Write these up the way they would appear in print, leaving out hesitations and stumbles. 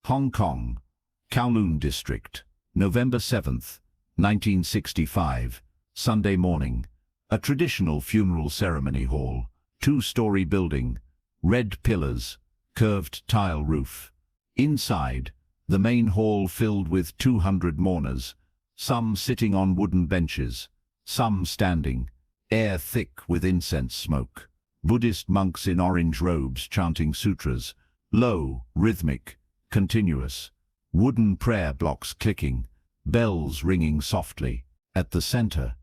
Hong Kong, Kowloon District, November 7th, 1965, Sunday morning. A traditional funeral ceremony hall, two-story building, red pillars, curved tile roof. Inside, the main hall filled with 200 mourners, some sitting on wooden benches, some standing, air thick with incense smoke. Buddhist monks in orange robes chanting sutras, low, rhythmic, continuous. Wooden prayer blocks clicking, bells ringing softly. At the center,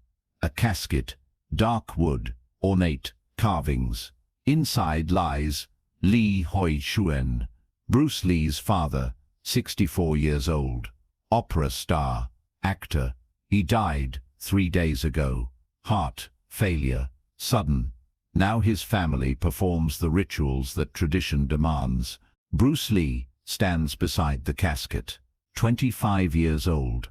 a casket, dark wood, ornate carvings. Inside lies Hoi-chuen, Bruce Lee's father, 64 years old, opera star, actor. He died 3 days ago. Heart failure, sudden. Now his family performs the rituals that tradition demands. Bruce Lee stands beside the casket, 25 years old.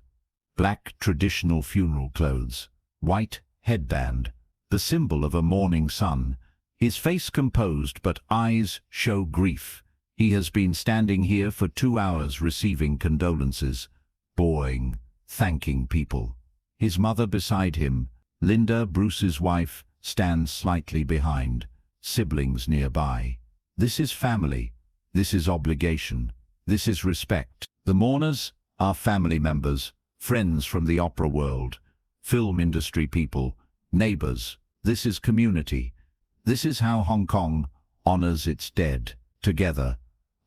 Black traditional funeral clothes, white headband, the symbol of a mourning sun. His face composed but eyes show grief. He has been standing here for 2 hours receiving condolences, bowing, thanking people. His mother beside him, Linda, Bruce's wife, stands slightly behind, siblings nearby. This is family, this is obligation, this is respect. The mourners are family members, friends from the opera world, film industry people, neighbors. This is community. This is how Hong Kong honors its dead, together,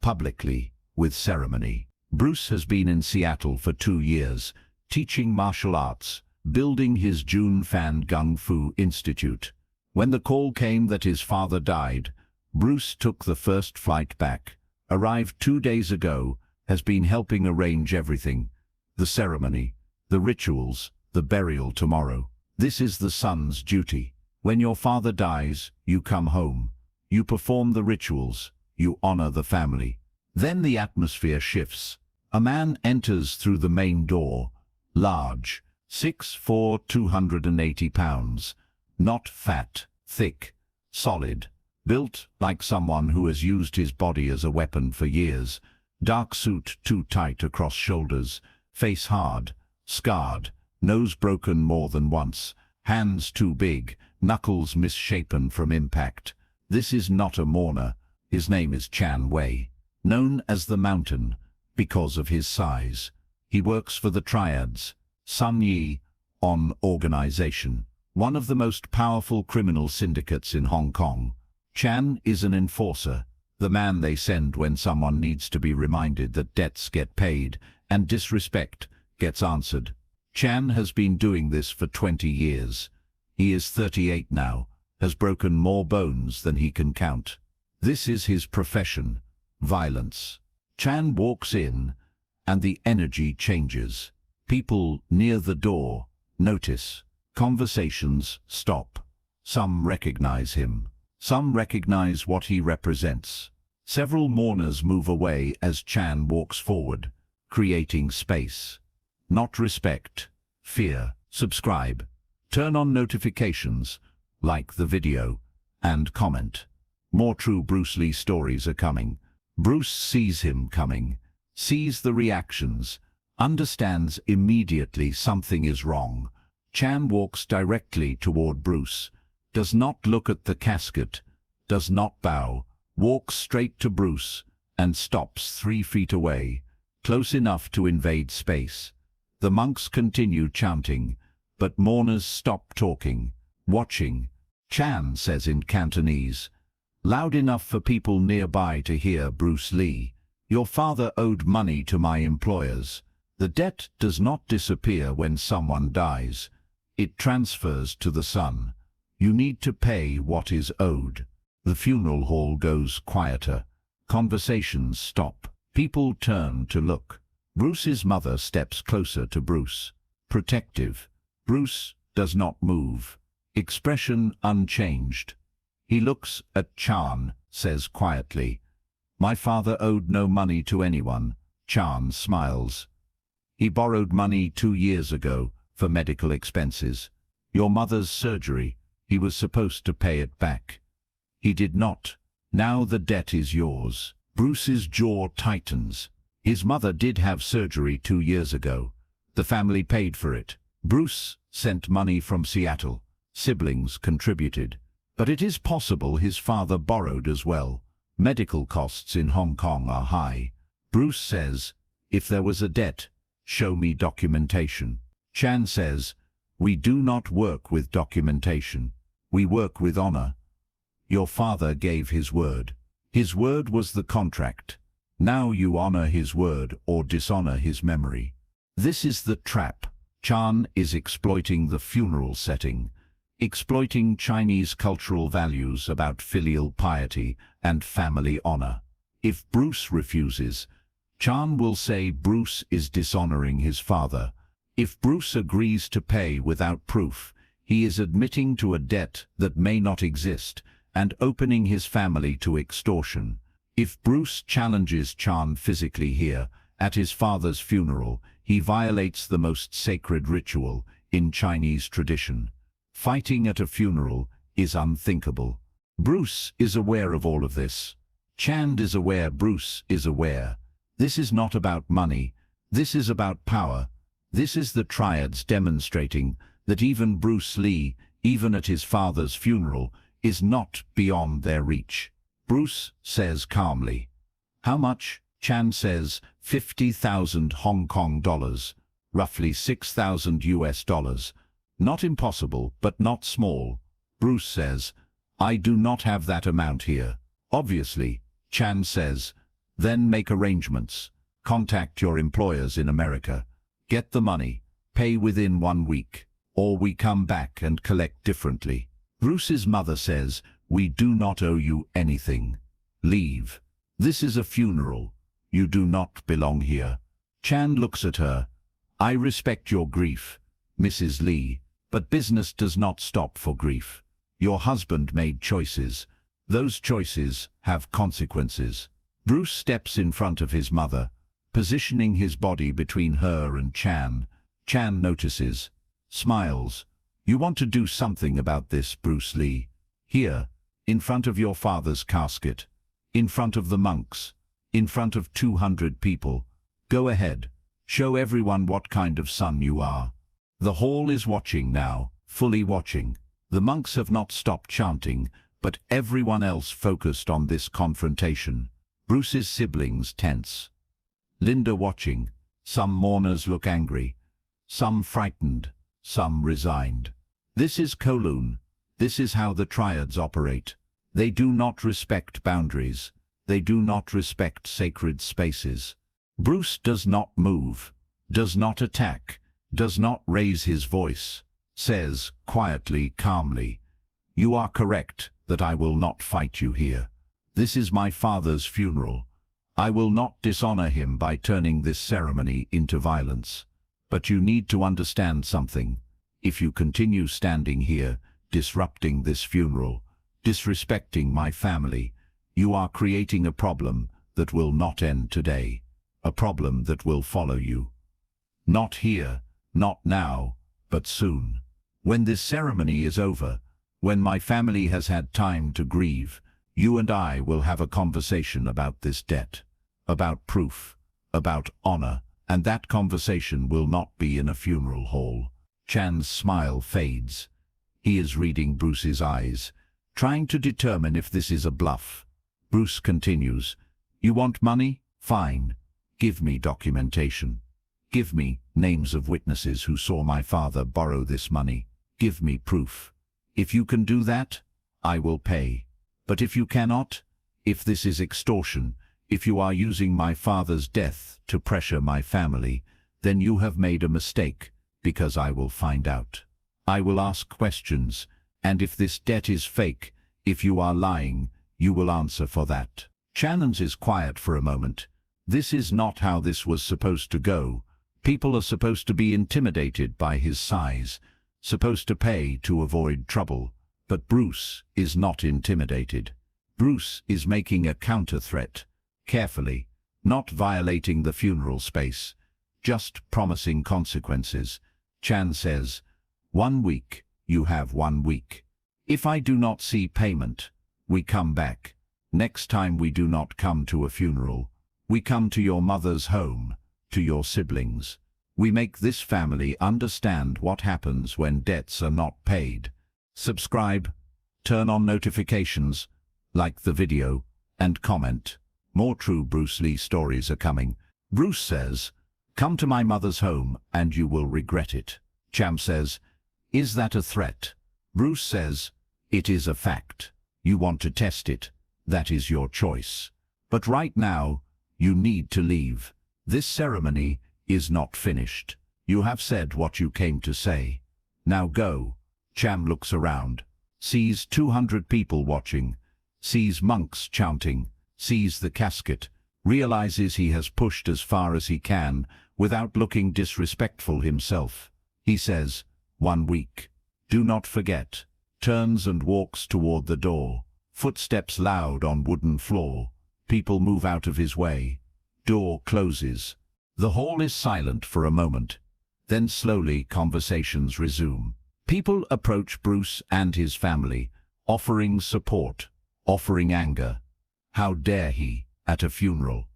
publicly, with ceremony. Bruce has been in Seattle for 2 years, teaching martial arts, building his Jun Fan Gung Fu Institute. When the call came that his father died, Bruce took the first flight back, arrived 2 days ago, has been helping arrange everything. The ceremony, the rituals, the burial tomorrow. This is the son's duty. When your father dies, you come home. You perform the rituals. You honor the family. Then the atmosphere shifts. A man enters through the main door, large, 6'4", 280 pounds. Not fat, thick, solid. Built like someone who has used his body as a weapon for years. Dark suit too tight across shoulders. Face hard, scarred, nose broken more than once. Hands too big, knuckles misshapen from impact. This is not a mourner. His name is Chan Wei, known as the Mountain, because of his size. He works for the Triads, Sun Yi, on organization, one of the most powerful criminal syndicates in Hong Kong. Chan is an enforcer, the man they send when someone needs to be reminded that debts get paid and disrespect gets answered. Chan has been doing this for 20 years. He is 38 now, has broken more bones than he can count. This is his profession, violence. Chan walks in, and the energy changes. People near the door notice. Conversations stop. Some recognize him. Some recognize what he represents. Several mourners move away as Chan walks forward, creating space. Not respect, fear. Subscribe. Turn on notifications, like the video, and comment. More true Bruce Lee stories are coming. Bruce sees him coming, sees the reactions, understands immediately something is wrong. Chan walks directly toward Bruce, does not look at the casket, does not bow, walks straight to Bruce, and stops 3 feet away, close enough to invade space. The monks continue chanting, but mourners stop talking, watching. Chan says in Cantonese, loud enough for people nearby to hear Bruce Lee, "Your father owed money to my employers. The debt does not disappear when someone dies. It transfers to the son. You need to pay what is owed." The funeral hall goes quieter. Conversations stop. People turn to look. Bruce's mother steps closer to Bruce. Protective. Bruce does not move. Expression unchanged. He looks at Chan, says quietly, "My father owed no money to anyone." Chan smiles. "He borrowed money 2 years ago for medical expenses. Your mother's surgery. He was supposed to pay it back. He did not. Now the debt is yours." Bruce's jaw tightens. His mother did have surgery 2 years ago. The family paid for it. Bruce sent money from Seattle. Siblings contributed. But it is possible his father borrowed as well. Medical costs in Hong Kong are high. Bruce says, if there was a debt, show me documentation. Chan says, we do not work with documentation. We work with honor. Your father gave his word. His word was the contract. Now you honor his word or dishonor his memory. This is the trap. Chan is exploiting the funeral setting, exploiting Chinese cultural values about filial piety and family honor. If Bruce refuses, Chan will say Bruce is dishonoring his father. If Bruce agrees to pay without proof, he is admitting to a debt that may not exist and opening his family to extortion. If Bruce challenges Chan physically here, at his father's funeral, he violates the most sacred ritual in Chinese tradition. Fighting at a funeral is unthinkable. Bruce is aware of all of this. Chan is aware Bruce is aware. This is not about money. This is about power. This is the Triads demonstrating that even Bruce Lee, even at his father's funeral, is not beyond their reach. Bruce says calmly, how much? Chan says 50,000 Hong Kong dollars, roughly 6,000 US dollars. Not impossible, but not small. Bruce says, I do not have that amount here. Obviously, Chan says, then make arrangements. Contact your employers in America. Get the money. Pay within 1 week. Or we come back and collect differently. Bruce's mother says, we do not owe you anything. Leave. This is a funeral. You do not belong here. Chan looks at her. I respect your grief, Mrs. Lee, but business does not stop for grief. Your husband made choices. Those choices have consequences. Bruce steps in front of his mother, positioning his body between her and Chan. Chan notices, smiles. You want to do something about this, Bruce Lee. Here, in front of your father's casket, in front of the monks, in front of 200 people. Go ahead. Show everyone what kind of son you are. The hall is watching now, fully watching. The monks have not stopped chanting, but everyone else focused on this confrontation. Bruce's siblings tense. Linda watching. Some mourners look angry. Some frightened. Some resigned. This is Kowloon. This is how the Triads operate. They do not respect boundaries. They do not respect sacred spaces. Bruce does not move, does not attack, does not raise his voice, says, quietly, calmly, you are correct that I will not fight you here. This is my father's funeral. I will not dishonor him by turning this ceremony into violence. But you need to understand something. If you continue standing here, disrupting this funeral, disrespecting my family, you are creating a problem that will not end today. A problem that will follow you. Not here, not now, but soon. When this ceremony is over, when my family has had time to grieve, you and I will have a conversation about this debt, about proof, about honor, and that conversation will not be in a funeral hall. Chan's smile fades. He is reading Bruce's eyes, trying to determine if this is a bluff. Bruce continues, you want money? Fine. Give me documentation. Give me names of witnesses who saw my father borrow this money. Give me proof. If you can do that, I will pay. But if you cannot, if this is extortion, if you are using my father's death to pressure my family, then you have made a mistake, because I will find out. I will ask questions, and if this debt is fake, if you are lying, you will answer for that. Chan is quiet for a moment. This is not how this was supposed to go. People are supposed to be intimidated by his size, supposed to pay to avoid trouble. But Bruce is not intimidated. Bruce is making a counter-threat, carefully, not violating the funeral space, just promising consequences. Chan says, 1 week, you have 1 week. If I do not see payment, we come back. Next time we do not come to a funeral, We come to your mother's home, to your siblings. We make this family understand what happens when debts are not paid. Subscribe, turn on notifications, like the video, and comment. More true Bruce Lee stories are coming. Bruce says, "Come to my mother's home and you will regret it." Cham says, "Is that a threat?" Bruce says, "It is a fact. You want to test it. That is your choice. But right now, you need to leave. This ceremony is not finished. You have said what you came to say. Now go." Cham looks around, sees 200 people watching, sees monks chanting, sees the casket, realizes he has pushed as far as he can without looking disrespectful himself. He says, "1 week. Do not forget." Turns and walks toward the door. Footsteps loud on wooden floor. People move out of his way. Door closes. The hall is silent for a moment. Then slowly conversations resume. People approach Bruce and his family, offering support, offering anger. How dare he, at a funeral?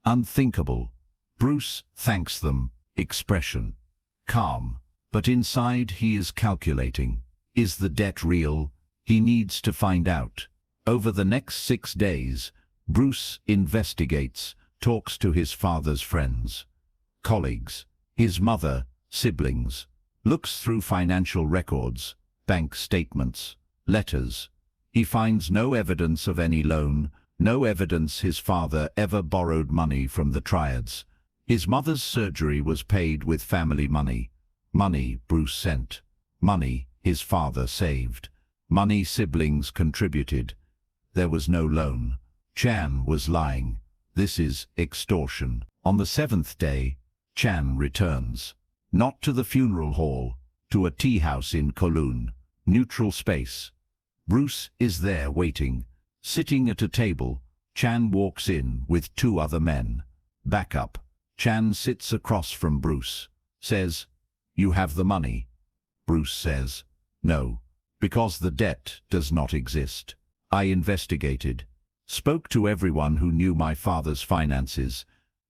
Unthinkable. Bruce thanks them, expression calm. But inside he is calculating. Is the debt real? He needs to find out. Over the next 6 days, Bruce investigates, talks to his father's friends, colleagues, his mother, siblings, looks through financial records, bank statements, letters. He finds no evidence of any loan, no evidence his father ever borrowed money from the Triads. His mother's surgery was paid with family money. Money Bruce sent. Money his father saved. Money siblings contributed. There was no loan. Chan was lying. This is extortion. On the 7th day, Chan returns. Not to the funeral hall, to a tea house in Kowloon, neutral space. Bruce is there waiting. Sitting at a table, Chan walks in with 2 other men. Back up. Chan sits across from Bruce. Says, "You have the money?" Bruce says, "No, because the debt does not exist. I investigated, spoke to everyone who knew my father's finances.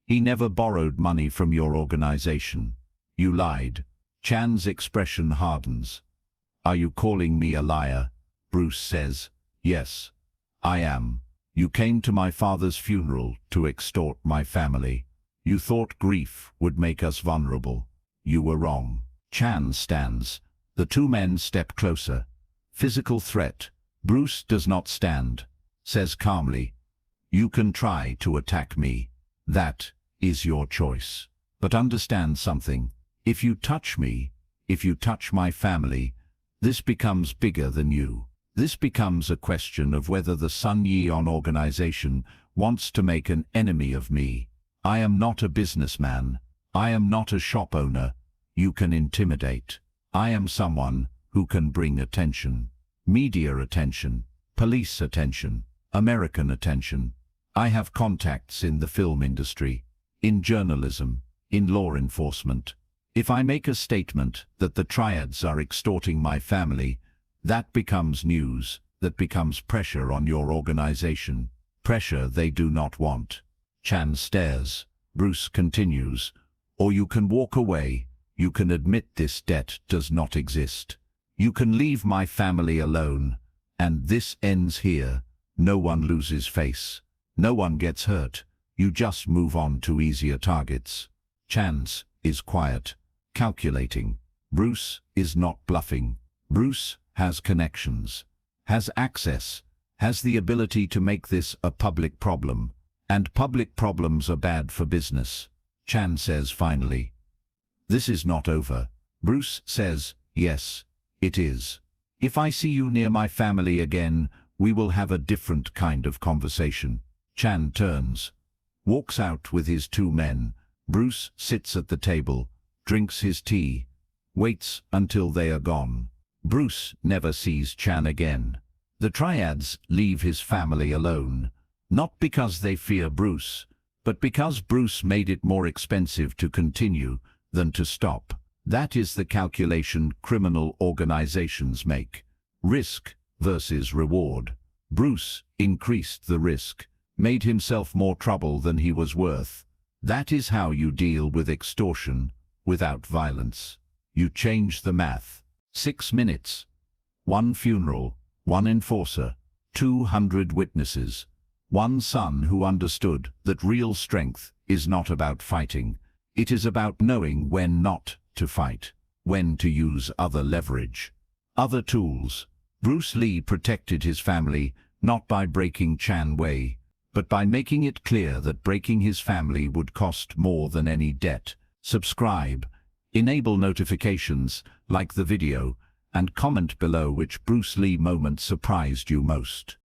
He never borrowed money from your organization. You lied." Chan's expression hardens. "Are you calling me a liar?" Bruce says, "Yes, I am. You came to my father's funeral to extort my family. You thought grief would make us vulnerable. You were wrong." Chan stands. The 2 men step closer. Physical threat. Bruce does not stand. Says calmly, "You can try to attack me. That is your choice. But understand something. If you touch me, if you touch my family, this becomes bigger than you. This becomes a question of whether the Sun Yeon organization wants to make an enemy of me. I am not a businessman. I am not a shop owner. You can intimidate. I am someone who can bring attention. Media attention, police attention, American attention. I have contacts in the film industry, in journalism, in law enforcement. If I make a statement that the Triads are extorting my family, that becomes news, that becomes pressure on your organization. Pressure they do not want." Chan stares. Bruce continues, "Or you can walk away. You can admit this debt does not exist. You can leave my family alone, and this ends here. No one loses face. No one gets hurt. You just move on to easier targets." Chan's is quiet, calculating. Bruce is not bluffing. Bruce has connections, has access, has the ability to make this a public problem. And public problems are bad for business. Chan says finally, "This is not over." Bruce says, "Yes, it is. If I see you near my family again, we will have a different kind of conversation." Chan turns, walks out with his 2 men. Bruce sits at the table, drinks his tea, waits until they are gone. Bruce never sees Chan again. The Triads leave his family alone, not because they fear Bruce, but because Bruce made it more expensive to continue than to stop. That is the calculation criminal organizations make. Risk versus reward. Bruce increased the risk. made himself more trouble than he was worth. That is how you deal with extortion without violence. You change the math. 6 minutes. 1 funeral, 1 enforcer, 200 witnesses. 1 son who understood that real strength is not about fighting. It is about knowing when not to fight, when to use other leverage. Other tools. Bruce Lee protected his family not by breaking Chan Wei, but by making it clear that breaking his family would cost more than any debt. Subscribe, enable notifications, like the video, and comment below which Bruce Lee moment surprised you most.